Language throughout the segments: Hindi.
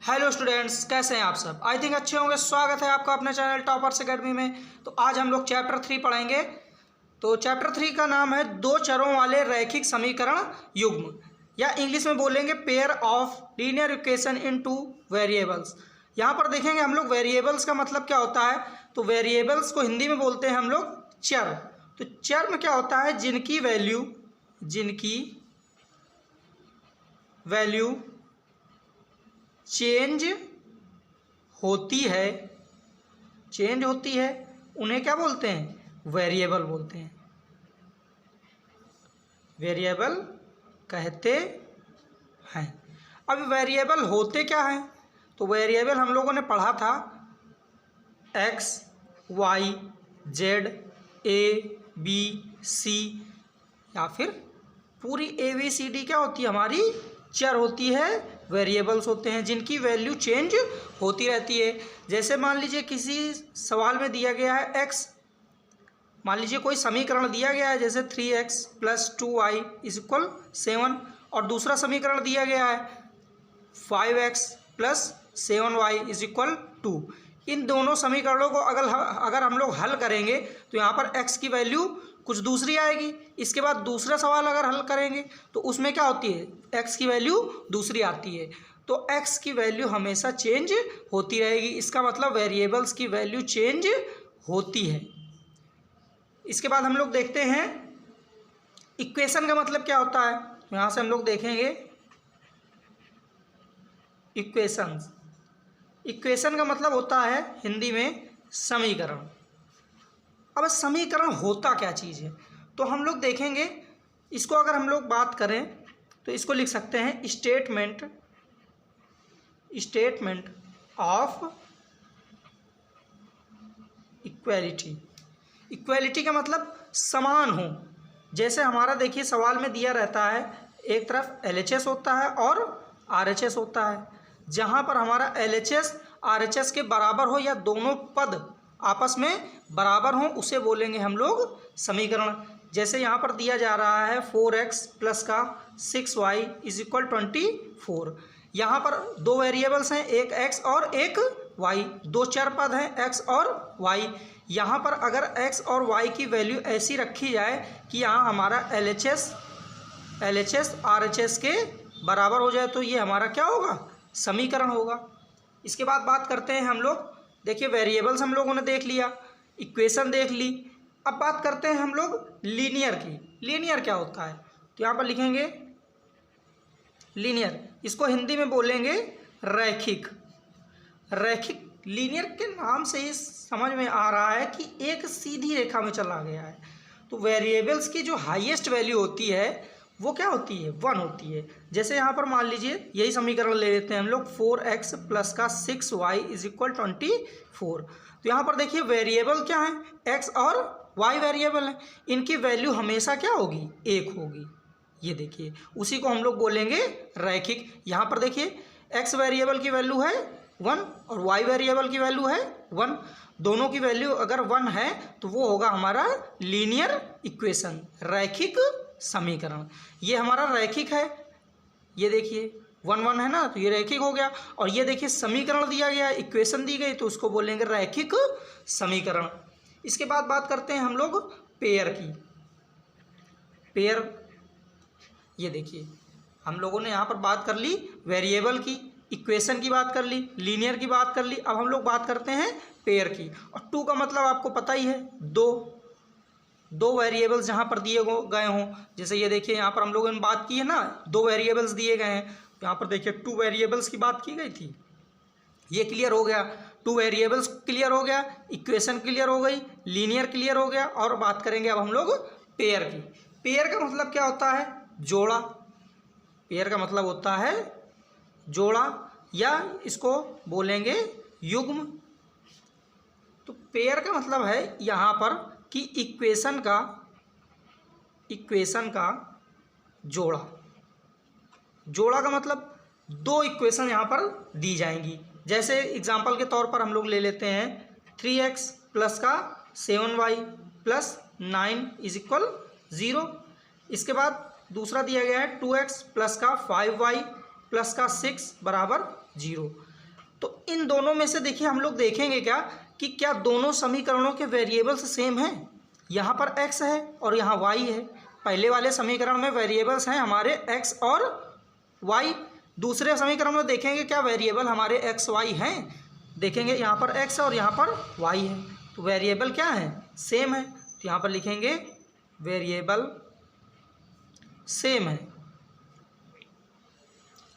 हेलो स्टूडेंट्स, कैसे हैं आप सब। आई थिंक अच्छे होंगे। स्वागत है आपका अपने चैनल टॉपर्स अकेडमी में। तो आज हम लोग चैप्टर 3 पढ़ेंगे। तो चैप्टर 3 का नाम है दो चरों वाले रैखिक समीकरण युग्म, या इंग्लिश में बोलेंगे pair of linear equation in two variables. यहाँ पर देखेंगे हम लोग वेरिएबल्स का मतलब क्या होता है। तो वेरिएबल्स को हिंदी में बोलते हैं हम लोग चर। तो चर में क्या होता है, जिनकी वैल्यू चेंज होती है, उन्हें क्या बोलते हैं, वेरिएबल बोलते हैं, वेरिएबल कहते हैं। अब वेरिएबल होते क्या हैं, तो वेरिएबल हम लोगों ने पढ़ा था x, y, z, a, b, c, या फिर पूरी ABCD क्या होती है, हमारी चर होती है, वेरिएबल्स होते हैं जिनकी वैल्यू चेंज होती रहती है। जैसे मान लीजिए किसी सवाल में दिया गया है x, मान लीजिए कोई समीकरण दिया गया है जैसे 3x + 2y = 7, और दूसरा समीकरण दिया गया है 5x + 7y = 2। इन दोनों समीकरणों को अगर हम लोग हल करेंगे तो यहाँ पर x की वैल्यू कुछ दूसरी आएगी। इसके बाद दूसरा सवाल अगर हल करेंगे तो उसमें क्या होती है, x की वैल्यू दूसरी आती है। तो x की वैल्यू हमेशा चेंज होती रहेगी। इसका मतलब वेरिएबल्स की वैल्यू चेंज होती है। इसके बाद हम लोग देखते हैं इक्वेशन का मतलब क्या होता है। यहाँ से हम लोग देखेंगे इक्वेशन का मतलब होता है हिंदी में समीकरण। अब समीकरण होता क्या चीज़ है, तो हम लोग देखेंगे इसको। अगर हम लोग बात करें तो इसको लिख सकते हैं स्टेटमेंट ऑफ इक्वालिटी का मतलब समान हो। जैसे हमारा देखिए सवाल में दिया रहता है, एक तरफ LHS होता है और RHS होता है। जहाँ पर हमारा LHS RHS के बराबर हो या दोनों पद आपस में बराबर हों, उसे बोलेंगे हम लोग समीकरण। जैसे यहाँ पर दिया जा रहा है 4x + 6y = 24। यहाँ पर दो वेरिएबल्स हैं, एक x और एक y, दो चर पद हैं x और y। यहाँ पर अगर x और y की वैल्यू ऐसी रखी जाए कि यहाँ हमारा LHS RHS के बराबर हो जाए, तो ये हमारा क्या होगा, समीकरण होगा। इसके बाद बात करते हैं हम लोग, देखिए वेरिएबल्स हम लोगों ने देख लिया, इक्वेशन देख ली। अब बात करते हैं हम लोग लीनियर की। लीनियर क्या होता है, तो यहाँ पर लिखेंगे लीनियर, इसको हिंदी में बोलेंगे रैखिक। लीनियर के नाम से ही समझ में आ रहा है कि एक सीधी रेखा में चला गया है। तो वेरिएबल्स की जो हाईएस्ट वैल्यू होती है वो क्या होती है, 1 होती है। जैसे यहाँ पर मान लीजिए यही समीकरण ले लेते हैं हम लोग, 4x + 6y = 24। तो यहाँ पर देखिए वेरिएबल क्या है, x और y वेरिएबल है, इनकी वैल्यू हमेशा क्या होगी, 1 होगी। ये देखिए उसी को हम लोग बोलेंगे रैखिक। यहाँ पर देखिए x वेरिएबल की वैल्यू है 1 और y वेरिएबल की वैल्यू है 1। दोनों की वैल्यू अगर 1 है तो वो होगा हमारा लीनियर इक्वेशन, रैखिक समीकरण। ये हमारा रैखिक है। ये देखिए 1 1 है ना, तो ये रैखिक हो गया। और ये देखिए समीकरण दिया गया, इक्वेशन दी गई, तो उसको बोलेंगे रैखिक समीकरण। इसके बाद बात करते हैं हम लोग पेयर की। पेयर, ये देखिए हम लोगों ने यहाँ पर बात कर ली वेरिएबल की, इक्वेशन की बात कर ली, लीनियर की बात कर ली। अब हम लोग बात करते हैं पेयर की। और 2 का मतलब आपको पता ही है, दो वेरिएबल्स जहाँ पर दिए गए हों। जैसे ये देखिए यहाँ पर हम लोगों ने बात की है ना, 2 वेरिएबल्स दिए गए हैं। यहाँ पर देखिए 2 वेरिएबल्स की बात की गई थी, ये क्लियर हो गया। 2 वेरिएबल्स क्लियर हो गया, इक्वेशन क्लियर हो गई, लीनियर क्लियर हो गया। और बात करेंगे अब हम लोग पेयर की। पेयर का मतलब क्या होता है, जोड़ा। पेयर का मतलब होता है जोड़ा, या इसको बोलेंगे युग्म। तो पेयर का मतलब है यहाँ पर कि इक्वेशन का जोड़ा का मतलब 2 इक्वेशन यहाँ पर दी जाएंगी। जैसे एग्जांपल के तौर पर हम लोग ले लेते हैं 3x + 7y + 9 = 0। इसके बाद दूसरा दिया गया है 2x + 5y + 6 = 0। तो इन दोनों में से देखिए हम लोग देखेंगे क्या कि क्या दोनों समीकरणों के वेरिएबल्स सेम हैं। यहाँ पर x है और यहाँ y है। पहले वाले समीकरण में वेरिएबल्स हैं हमारे x और y। दूसरे समीकरण में देखेंगे क्या वेरिएबल हमारे x y हैं। देखेंगे यहाँ पर x है और यहाँ पर y है, तो वेरिएबल क्या है, सेम है। तो यहाँ पर लिखेंगे वेरिएबल सेम है,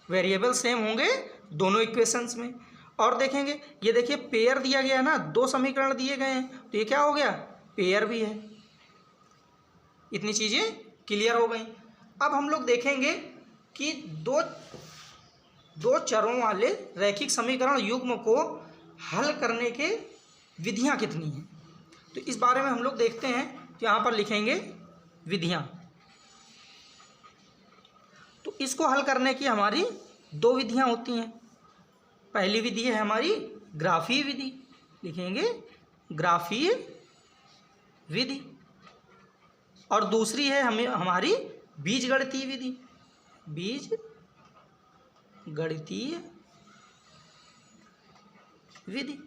वेरिएबल सेम होंगे दोनों इक्वेशंस में। और देखेंगे ये देखिए पेयर दिया गया है ना, दो समीकरण दिए गए हैं, तो ये क्या हो गया, पेयर भी है। इतनी चीज़ें क्लियर हो गई। अब हम लोग देखेंगे कि दो चरों वाले रैखिक समीकरण युग्म को हल करने के विधियां कितनी हैं, तो इस बारे में हम लोग देखते हैं। तो यहाँ पर लिखेंगे विधियां। तो इसको हल करने की हमारी दो विधियां होती हैं। पहली विधि है हमारी ग्राफीय विधि, लिखेंगे ग्राफीय विधि, और दूसरी है हमारी बीजगणितीय विधि, बीजगणितीय विधि।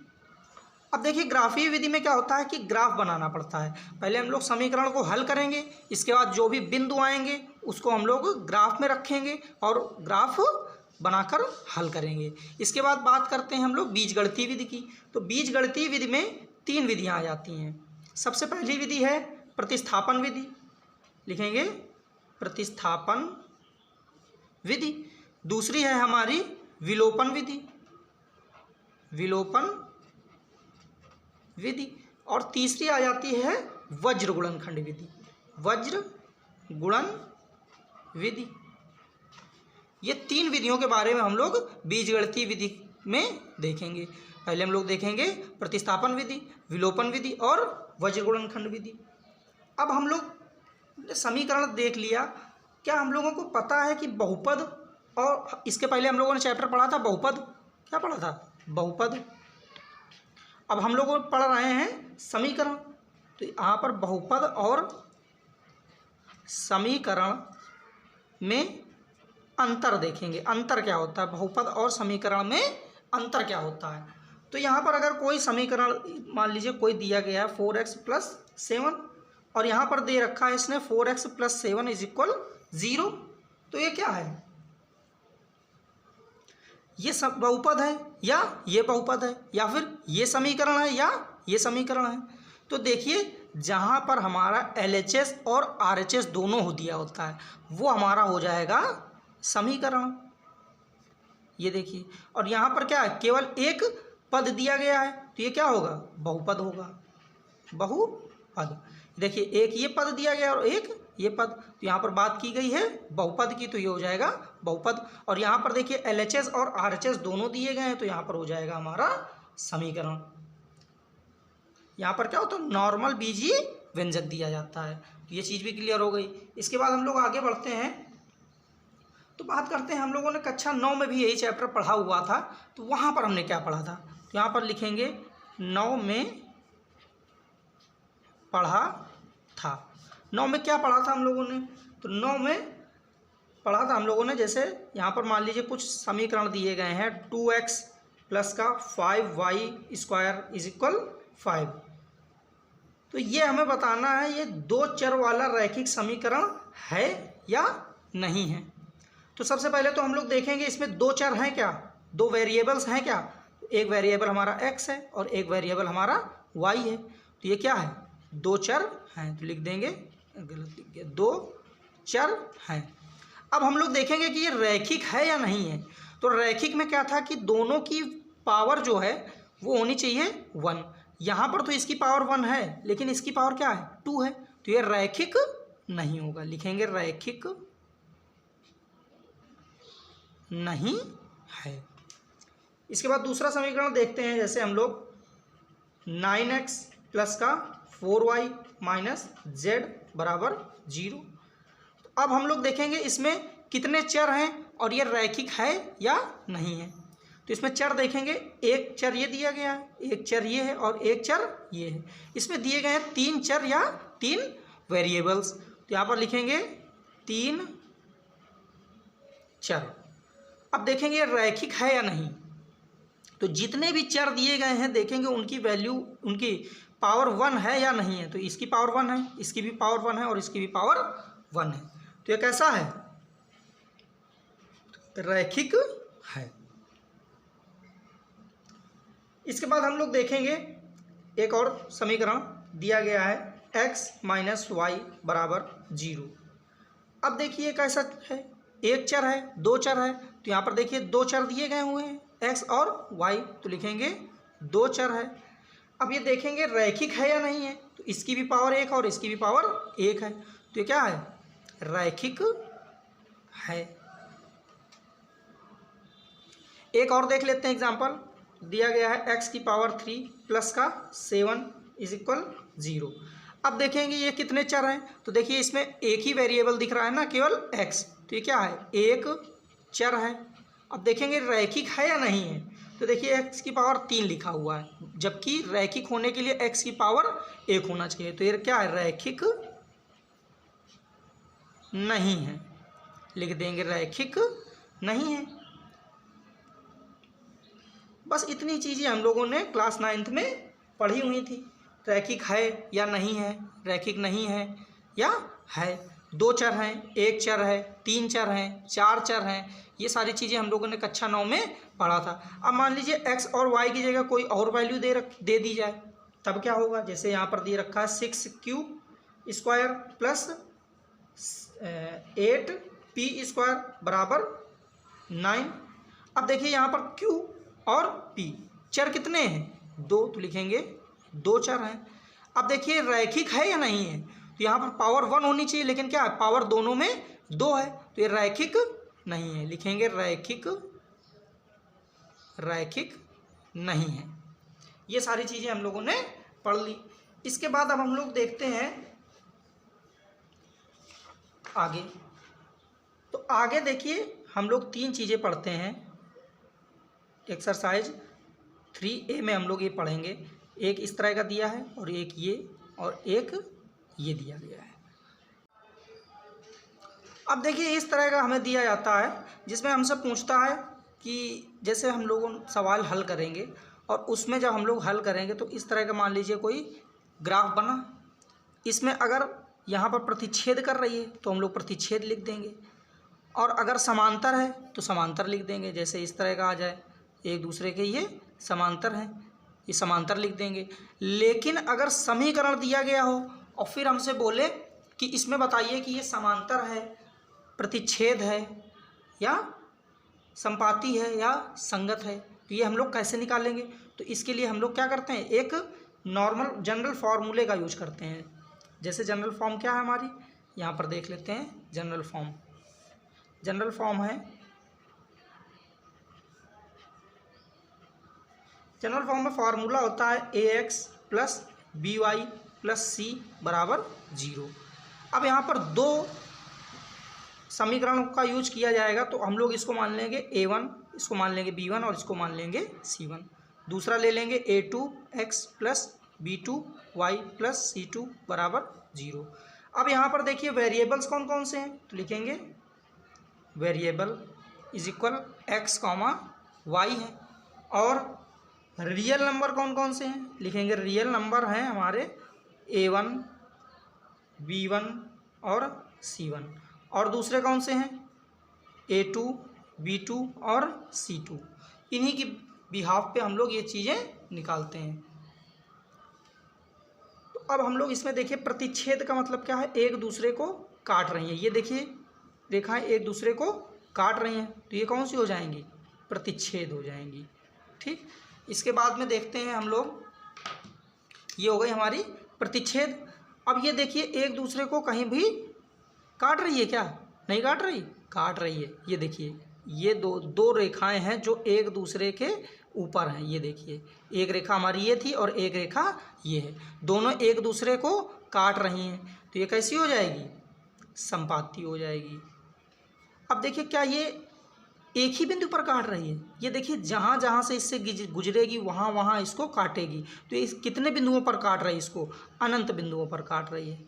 अब देखिए ग्राफीय विधि में क्या होता है कि ग्राफ बनाना पड़ता है। पहले हम लोग समीकरण को हल करेंगे, इसके बाद जो भी बिंदु आएंगे उसको हम लोग ग्राफ में रखेंगे और ग्राफ बनाकर हल करेंगे। इसके बाद बात करते हैं हम लोग बीजगणितीय विधि की। तो बीजगणितीय विधि में तीन विधियां आ जाती हैं। सबसे पहली विधि है प्रतिस्थापन विधि, लिखेंगे प्रतिस्थापन विधि। दूसरी है हमारी विलोपन विधि, विलोपन विधि। और तीसरी आ जाती है वज्र गुणनखंड विधि, वज्र गुणन विधि। ये तीन विधियों के बारे में हम लोग बीजगणितीय विधि में देखेंगे। पहले हम लोग देखेंगे प्रतिस्थापन विधि, विलोपन विधि और वज्र गुणनखंड विधि। अब हम लोग समीकरण देख लिया, क्या हम लोगों को पता है कि बहुपद, और इसके पहले हम लोगों ने चैप्टर पढ़ा था बहुपद, क्या पढ़ा था, बहुपद। अब हम लोग पढ़ रहे हैं समीकरण। तो यहाँ पर बहुपद और समीकरण में अंतर देखेंगे, अंतर क्या होता है, बहुपद और समीकरण में अंतर क्या होता है। तो यहाँ पर अगर कोई समीकरण मान लीजिए कोई दिया गया है 4x + 7 और यहाँ पर दे रखा है इसने 4x + 7 = 0, तो ये क्या है, ये सब बहुपद है या ये बहुपद है, या फिर ये समीकरण है या ये समीकरण है। तो देखिए जहाँ पर हमारा LHS और RHS दोनों हो दिया होता है वो हमारा हो जाएगा समीकरण, ये देखिए। और यहाँ पर क्या है, केवल एक पद दिया गया है, तो ये क्या होगा, बहुपद होगा, बहुपद। देखिए एक ये पद दिया गया और एक ये पद, तो यहाँ पर बात की गई है बहुपद की, तो ये हो जाएगा बहुपद। और यहाँ पर देखिए LHS और RHS दोनों दिए गए हैं, तो यहाँ पर हो जाएगा हमारा समीकरण। यहाँ पर क्या होता है, नॉर्मल बीजीय व्यंजक दिया जाता है। तो ये चीज़ भी क्लियर हो गई। इसके बाद हम लोग आगे बढ़ते हैं, तो बात करते हैं हम लोगों ने कक्षा 9 में भी यही चैप्टर पढ़ा हुआ था, तो वहाँ पर हमने क्या पढ़ा था। तो यहाँ पर लिखेंगे 9 में पढ़ा था। 9 में क्या पढ़ा था हम लोगों ने, तो 9 में पढ़ा था हम लोगों ने, जैसे यहाँ पर मान लीजिए कुछ समीकरण दिए गए हैं 2x + 5y² = 5। तो ये हमें बताना है ये दो चर वाला रैखिक समीकरण है या नहीं है। तो सबसे पहले तो हम लोग देखेंगे इसमें दो चर हैं क्या, दो वेरिएबल्स हैं क्या। एक वेरिएबल हमारा x है और एक वेरिएबल हमारा y है। तो ये क्या है, दो चर हैं। तो लिख देंगे, गलत लिख गया, दो चर हैं। अब हम लोग देखेंगे कि ये रैखिक है या नहीं है। तो रैखिक में क्या था कि दोनों की पावर जो है वो होनी चाहिए 1। यहाँ पर तो इसकी पावर 1 है लेकिन इसकी पावर क्या है, 2 है, तो ये रैखिक नहीं होगा। लिखेंगे रैखिक नहीं है। इसके बाद दूसरा समीकरण देखते हैं, जैसे हम लोग 9x + 4y - z = 0। तो अब हम लोग देखेंगे इसमें कितने चर हैं और ये रैखिक है या नहीं है। तो इसमें चर देखेंगे, एक चर ये दिया गया है, एक चर ये है और एक चर ये है। इसमें दिए गए हैं 3 चर या 3 वेरिएबल्स। तो यहाँ पर लिखेंगे 3 चर। अब देखेंगे ये रैखिक है या नहीं। तो जितने भी चर दिए गए हैं देखेंगे उनकी वैल्यू, उनकी पावर 1 है या नहीं है। तो इसकी पावर 1 है, इसकी भी पावर 1 है और इसकी भी पावर 1 है। तो ये कैसा है? रैखिक है। इसके बाद हम लोग देखेंगे एक और समीकरण दिया गया है, x माइनस वाई बराबर 0। अब देखिए कैसा है, एक चर है, दो चर है, तो यहाँ पर देखिए दो चर दिए गए हुए हैं x और y, तो लिखेंगे दो चर है। अब ये देखेंगे रैखिक है या नहीं है, तो इसकी भी पावर 1 और इसकी भी पावर 1 है, तो ये क्या है? रैखिक है। एक और देख लेते हैं एग्जांपल, दिया गया है x की पावर 3 प्लस का 7 इज इक्वल 0। अब देखेंगे ये कितने चर हैं, तो देखिए इसमें एक ही वेरिएबल दिख रहा है ना, केवल x, तो ये क्या है? एक चर है। अब देखेंगे रैखिक है या नहीं है, तो देखिए x की पावर 3 लिखा हुआ है, जबकि रैखिक होने के लिए x की पावर 1 होना चाहिए, तो ये क्या है? रैखिक नहीं है। लिख देंगे रैखिक नहीं है। बस इतनी चीज़ें हम लोगों ने क्लास 9th में पढ़ी हुई थी। रैखिक है या नहीं है, रैखिक नहीं है या है, दो चर हैं, एक चर है, तीन चर हैं, चार चर हैं, ये सारी चीज़ें हम लोगों ने कक्षा 9 में पढ़ा था। अब मान लीजिए x और y की जगह कोई और वैल्यू दे दी जाए, तब क्या होगा? जैसे यहाँ पर दे रखा है 6q² प्लस 8p² बराबर 9। अब देखिए यहाँ पर q और p चर कितने हैं? दो, तो लिखेंगे दो चर हैं। अब देखिए रैखिक है या नहीं है, तो यहाँ पर पावर 1 होनी चाहिए, लेकिन क्या है? पावर दोनों में 2 है, तो ये रैखिक नहीं है। लिखेंगे रैखिक नहीं है। ये सारी चीज़ें हम लोगों ने पढ़ ली। इसके बाद अब हम लोग देखते हैं आगे। तो आगे देखिए हम लोग तीन चीज़ें पढ़ते हैं। एक्सरसाइज 3A में हम लोग ये पढ़ेंगे, एक इस तरह का दिया है और एक ये और एक ये दिया गया है। अब देखिए इस तरह का हमें दिया जाता है, जिसमें हमसे पूछता है कि जैसे हम लोग सवाल हल करेंगे और उसमें जब हम लोग हल करेंगे तो इस तरह का मान लीजिए कोई ग्राफ बना, इसमें अगर यहाँ पर प्रतिच्छेद कर रही है तो हम लोग प्रतिच्छेद लिख देंगे, और अगर समांतर है तो समांतर लिख देंगे। जैसे इस तरह का आ जाए, एक दूसरे के ये समांतर हैं, ये समांतर लिख देंगे। लेकिन अगर समीकरण दिया गया हो और फिर हमसे बोले कि इसमें बताइए कि ये समांतर है, प्रतिच्छेद है या संपाती है या संगत है, तो ये हम लोग कैसे निकालेंगे? तो इसके लिए हम लोग क्या करते हैं, एक नॉर्मल जनरल फार्मूले का यूज करते हैं। जैसे जनरल फॉर्म क्या है हमारी, यहाँ पर देख लेते हैं। जनरल फॉर्म है, जनरल फॉर्म में फार्मूला होता है ax plus by plus c बराबर 0। अब यहाँ पर दो समीकरणों का यूज किया जाएगा, तो हम लोग इसको मान लेंगे a1, इसको मान लेंगे b1 और इसको मान लेंगे c1। दूसरा ले लेंगे a2x plus b2y plus c2 बराबर 0। अब यहाँ पर देखिए वेरिएबल्स कौन कौन से हैं, तो लिखेंगे variable is equal x, y है, और रियल नंबर कौन कौन से हैं, लिखेंगे रियल नंबर हैं हमारे a1, b1 और c1, और दूसरे कौन से हैं a2, b2 और c2। इन्हीं की बिहाफ पे हम लोग ये चीज़ें निकालते हैं। तो अब हम लोग इसमें देखिए प्रतिच्छेद का मतलब क्या है, एक दूसरे को काट रही हैं। ये देखिए रेखाएं एक दूसरे को काट रही हैं, तो ये कौन सी हो जाएंगी, प्रतिच्छेद हो जाएंगी। ठीक, इसके बाद में देखते हैं हम लोग, ये हो गई हमारी प्रतिच्छेद। अब ये देखिए एक दूसरे को कहीं भी काट रही है क्या, नहीं काट रही, काट रही है। ये देखिए ये दो रेखाएं हैं जो एक दूसरे के ऊपर हैं। ये देखिए एक रेखा हमारी ये थी और एक रेखा ये है, दोनों एक दूसरे को काट रही हैं, तो ये कैसी हो जाएगी, संपाती हो जाएगी। अब देखिए क्या ये एक ही बिंदु पर काट रही है, ये देखिए जहाँ जहाँ से इससे गुजरेगी वहाँ वहाँ इसको काटेगी, तो ये कितने बिंदुओं पर काट रही है, इसको अनंत बिंदुओं पर काट रही है,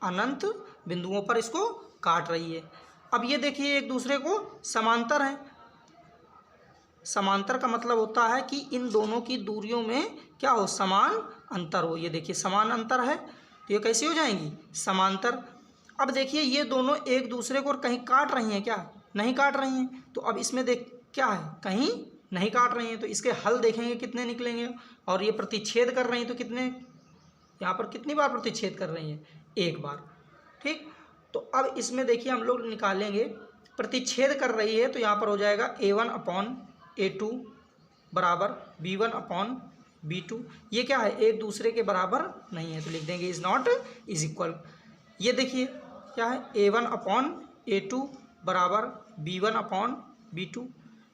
अनंत बिंदुओं पर इसको काट रही है। अब ये देखिए एक दूसरे को समांतर है। समांतर का मतलब होता है कि इन दोनों की दूरियों में क्या हो, समान अंतर हो। ये देखिए समान अंतर है तो ये कैसी हो जाएंगी, समांतर। अब देखिए ये दोनों एक दूसरे को कहीं काट रही हैं क्या, नहीं काट रही हैं। तो अब इसमें देख क्या है, कहीं नहीं काट रही हैं, तो इसके हल देखेंगे कितने निकलेंगे। और ये प्रतिच्छेद कर रही हैं तो कितने, यहाँ पर कितनी बार प्रतिच्छेद कर रही हैं, एक बार। ठीक, तो अब इसमें देखिए हम लोग निकालेंगे, प्रतिच्छेद कर रही है तो यहाँ पर हो जाएगा A1/A2 बराबर B1/B2। ये क्या है, एक दूसरे के बराबर नहीं है तो लिख देंगे इज नॉट इज इक्वल। ये देखिए क्या है, A1/A2 बराबर B1/B2,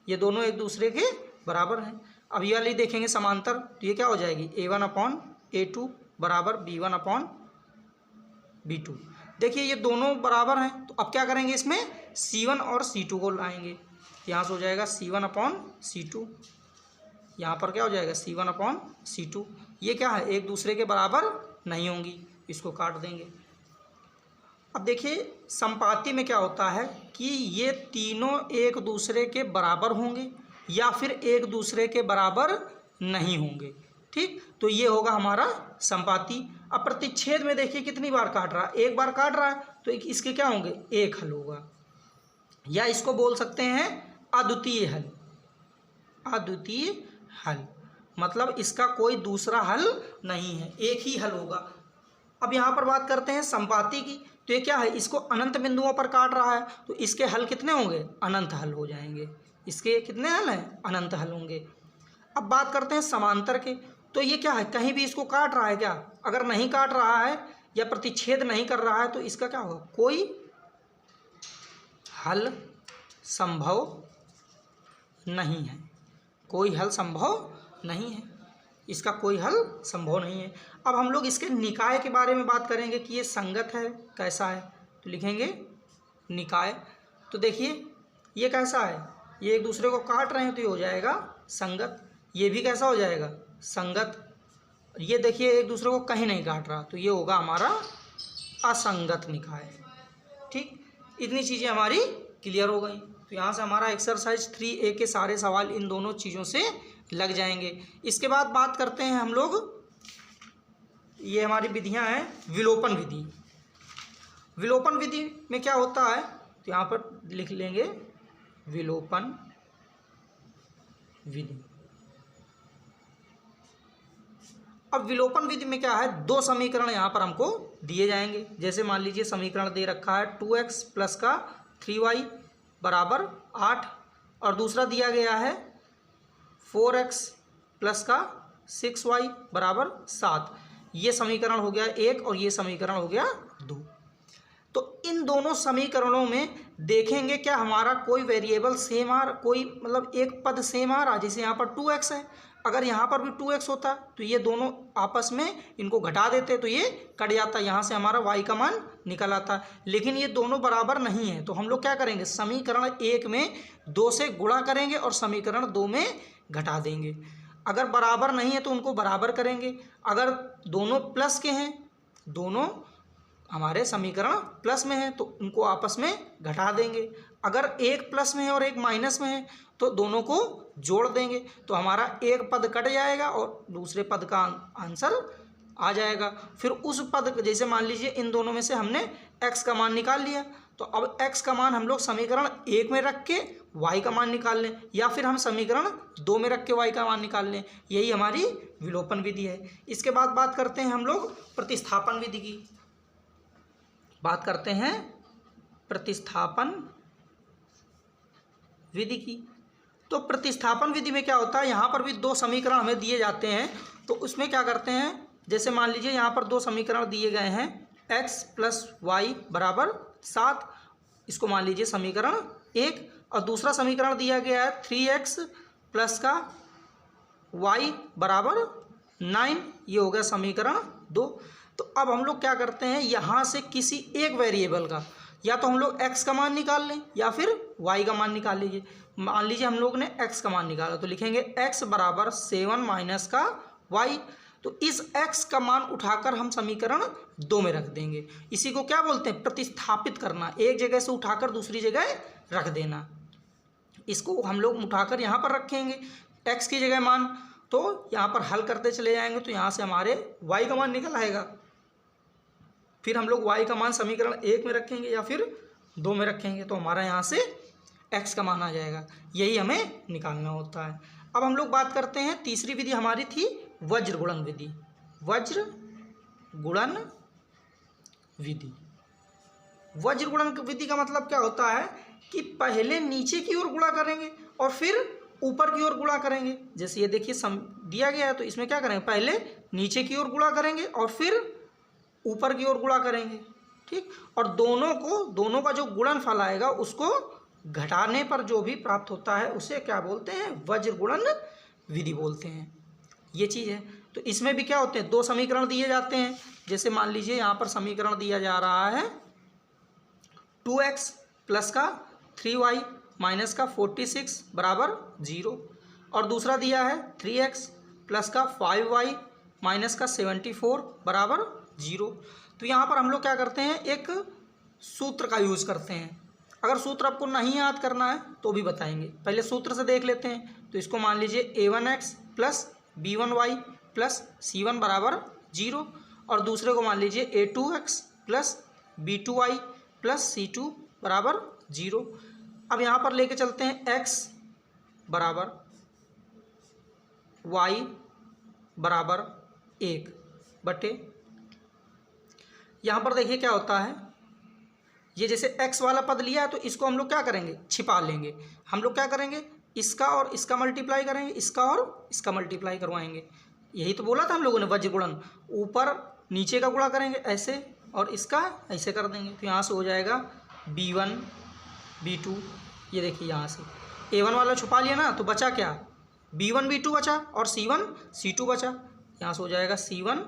ये दोनों एक दूसरे के बराबर हैं। अब ये वाली देखेंगे समांतर, तो ये क्या हो जाएगी, A1/A2 बराबर B1/B2। देखिए ये दोनों बराबर हैं, तो अब क्या करेंगे, इसमें C1 और C2 को लाएंगे। यहाँ से हो जाएगा C1/C2, यहाँ पर क्या हो जाएगा C1/C2। ये क्या है, एक दूसरे के बराबर नहीं होंगी, इसको काट देंगे। अब देखिए संपाती में क्या होता है कि ये तीनों एक दूसरे के बराबर होंगे या फिर एक दूसरे के बराबर नहीं होंगे। ठीक, तो ये होगा हमारा संपाती। अब प्रतिच्छेद में देखिए कितनी बार काट रहा है, एक बार काट रहा है, तो इसके क्या होंगे, एक हल होगा, या इसको बोल सकते हैं अद्वितीय हल। अद्वितीय हल मतलब इसका कोई दूसरा हल नहीं है, एक ही हल होगा। अब यहाँ पर बात करते हैं संपाती की, तो ये क्या है, इसको अनंत बिंदुओं पर काट रहा है, तो इसके हल कितने होंगे, अनंत हल हो जाएंगे। इसके कितने हल हैं, अनंत हल होंगे। अब बात करते हैं समांतर के, तो ये क्या है, कहीं भी इसको काट रहा है क्या, अगर नहीं काट रहा है या प्रतिच्छेद नहीं कर रहा है तो इसका क्या होगा, कोई हल संभव नहीं है। कोई हल संभव नहीं है, इसका कोई हल संभव नहीं है। अब हम लोग इसके निकाय के बारे में बात करेंगे कि ये संगत है कैसा है, तो लिखेंगे निकाय। तो देखिए ये कैसा है, ये एक दूसरे को काट रहे हैं तो ये हो जाएगा संगत। ये भी कैसा हो जाएगा, संगत। ये देखिए एक दूसरे को कहीं नहीं काट रहा, तो ये होगा हमारा असंगत निकाय। ठीक, इतनी चीज़ें हमारी क्लियर हो गई। तो यहाँ से हमारा एक्सरसाइज 3A के सारे सवाल इन दोनों चीज़ों से लग जाएंगे। इसके बाद बात करते हैं हम लोग, ये हमारी विधियाँ हैं विलोपन विधि। विलोपन विधि में क्या होता है, तो यहाँ पर लिख लेंगे विलोपन विधि। अब विलोपन विधि में क्या है, दो समीकरण यहाँ पर हमको दिए जाएंगे। जैसे मान लीजिए समीकरण दे रखा है 2x प्लस का 3y बराबर 8, और दूसरा दिया गया है 4x प्लस का 6y बराबर 7। ये समीकरण हो गया एक और ये समीकरण हो गया 2। तो इन दोनों समीकरणों में देखेंगे क्या हमारा कोई वेरिएबल सेम आ रहा, कोई मतलब एक पद सेम आ रहा। जैसे यहाँ पर 2x है, अगर यहाँ पर भी 2x होता तो ये दोनों आपस में इनको घटा देते तो ये कट जाता, यहाँ से हमारा y का मान निकल आता। लेकिन ये दोनों बराबर नहीं है, तो हम लोग क्या करेंगे, समीकरण 1 में 2 से गुणा करेंगे और समीकरण 2 में घटा देंगे। अगर बराबर नहीं है तो उनको बराबर करेंगे। अगर दोनों प्लस के हैं, दोनों हमारे समीकरण प्लस में है, तो उनको आपस में घटा देंगे। अगर एक प्लस में है और एक माइनस में है तो दोनों को जोड़ देंगे, तो हमारा एक पद कट जाएगा और दूसरे पद का आंसर आ जाएगा। फिर उस पद, जैसे मान लीजिए इन दोनों में से हमने x का मान निकाल लिया, तो अब x का मान हम लोग समीकरण 1 में रख के y का मान निकाल लें, या फिर हम समीकरण 2 में रख के y का मान निकाल लें। यही हमारी विलोपन विधि है। इसके बाद बात करते हैं हम लोग प्रतिस्थापन विधि की। बात करते हैं प्रतिस्थापन विधि की। तो प्रतिस्थापन विधि में क्या होता है, यहाँ पर भी 2 समीकरण हमें दिए जाते हैं, तो उसमें क्या करते हैं, जैसे मान लीजिए यहाँ पर 2 समीकरण दिए गए हैं, x प्लस वाई बराबर 7, इसको मान लीजिए समीकरण 1, और दूसरा समीकरण दिया गया है 3x प्लस का y बराबर 9, ये हो गया समीकरण 2। तो अब हम लोग क्या करते हैं, यहाँ से किसी एक वेरिएबल का या तो हम लोग x का मान निकाल लें या फिर y का मान निकाल लीजिए। मान लीजिए हम लोग ने x का मान निकाला, तो लिखेंगे x बराबर 7 माइनस का y। तो इस x का मान उठाकर हम समीकरण 2 में रख देंगे। इसी को क्या बोलते हैं? प्रतिस्थापित करना, एक जगह से उठाकर दूसरी जगह रख देना। इसको हम लोग उठाकर यहाँ पर रखेंगे x की जगह मान, तो यहाँ पर हल करते चले जाएंगे तो यहाँ से हमारे y का मान निकल आएगा। फिर हम लोग y का मान समीकरण 1 में रखेंगे या फिर 2 में रखेंगे तो हमारा यहाँ से x का मान आ जाएगा। यही हमें निकालना होता है। अब हम लोग बात करते हैं, तीसरी विधि हमारी थी वज्र गुणन विधि। वज्र गुणन विधि, वज्र गुणन विधि का मतलब क्या होता है कि पहले नीचे की ओर गुणा करेंगे और फिर ऊपर की ओर गुणा करेंगे। जैसे ये देखिए दिया गया है तो इसमें क्या करेंगे, पहले नीचे की ओर गुणा करेंगे और फिर ऊपर की ओर गुणा करेंगे, ठीक। और दोनों का जो गुणनफल आएगा उसको घटाने पर जो भी प्राप्त होता है उसे क्या बोलते हैं? वज्र गुणन विधि बोलते हैं। ये चीज़ है। तो इसमें भी क्या होते हैं, 2 समीकरण दिए जाते हैं। जैसे मान लीजिए यहाँ पर समीकरण दिया जा रहा है 2x प्लस का 3y माइनस का 46 बराबर 0, और दूसरा दिया है 3x प्लस का 5y माइनस का 74 बराबर 0। तो यहाँ पर हम लोग क्या करते हैं, एक सूत्र का यूज़ करते हैं। अगर सूत्र आपको नहीं याद करना है तो भी बताएंगे, पहले सूत्र से देख लेते हैं। तो इसको मान लीजिए a1x plus b1y plus c1 बराबर 0, और दूसरे को मान लीजिए a2x plus b2y plus c2 बराबर 0। अब यहाँ पर लेके चलते हैं x बराबर y बराबर 1 बटे, यहाँ पर देखिए क्या होता है, ये जैसे x वाला पद लिया है तो इसको हम लोग क्या करेंगे, छिपा लेंगे। हम लोग क्या करेंगे, इसका और इसका मल्टीप्लाई करेंगे, इसका और इसका मल्टीप्लाई करवाएंगे। यही तो बोला था हम लोगों ने वज्र गुणन, ऊपर नीचे का गुणा करेंगे ऐसे और इसका ऐसे कर देंगे। तो यहाँ से हो जाएगा b1 b2, ये देखिए यहाँ से a1 वाला छुपा लिया ना तो बचा क्या, b1 b2 बचा और c1 c2 बचा। यहाँ से हो जाएगा c1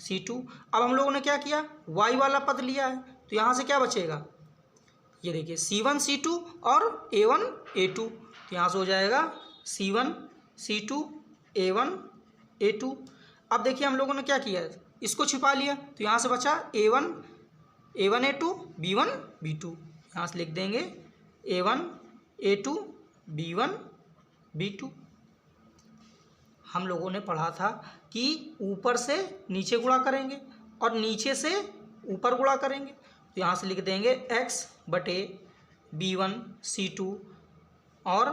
c2। अब हम लोगों ने क्या किया, y वाला पद लिया है तो यहाँ से क्या बचेगा, ये देखिए c1 c2 और a1 a2। तो यहाँ से हो जाएगा c1 c2 a1 a2। अब देखिए हम लोगों ने क्या किया, इसको छिपा लिया तो यहाँ से बचा a1 a2 b1 b2। यहाँ से लिख देंगे a1 a2 b1 b2। हम लोगों ने पढ़ा था कि ऊपर से नीचे गुणा करेंगे और नीचे से ऊपर गुणा करेंगे। तो यहाँ से लिख देंगे x बटे b1 c2 और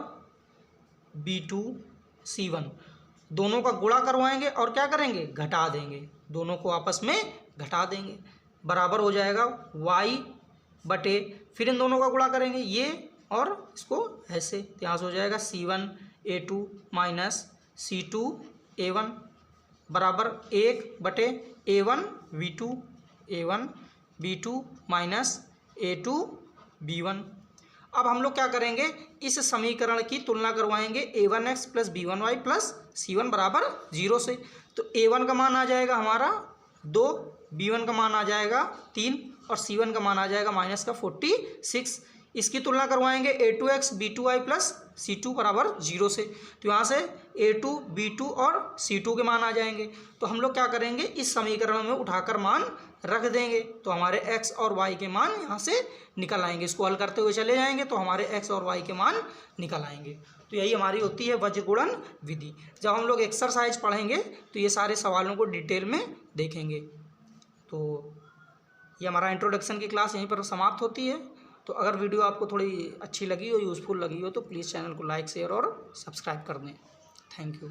b2 c1, दोनों का गुणा करवाएंगे और क्या करेंगे, घटा देंगे, दोनों को आपस में घटा देंगे। बराबर हो जाएगा y बटे, फिर इन दोनों का गुणा करेंगे ये और इसको ऐसे। तो यहाँ से हो जाएगा c1 a2 minus c2 a1 बराबर 1 बटे a1 b2 minus a2 b1। अब हम लोग क्या करेंगे, इस समीकरण की तुलना करवाएंगे a1x plus b1y plus c1 बराबर 0 से। तो a1 का मान आ जाएगा हमारा 2, b1 का मान आ जाएगा 3 और c1 का मान आ जाएगा माइनस का 46। इसकी तुलना करवाएंगे a2x b2y प्लस c2 बराबर 0 से। तो यहाँ से a2 b2 और c2 के मान आ जाएंगे। तो हम लोग क्या करेंगे, इस समीकरण में उठाकर मान रख देंगे तो हमारे x और y के मान यहाँ से निकल आएंगे। इसको हल करते हुए चले जाएंगे तो हमारे x और y के मान निकल आएंगे। तो यही हमारी होती है वज्र गुणन विधि। जब हम लोग एक्सरसाइज पढ़ेंगे तो ये सारे सवालों को डिटेल में देखेंगे। तो ये हमारा इंट्रोडक्शन की क्लास यहीं पर समाप्त होती है। तो अगर वीडियो आपको थोड़ी अच्छी लगी हो, यूज़फुल लगी हो तो प्लीज़ चैनल को लाइक शेयर और सब्सक्राइब कर दें। Thank you.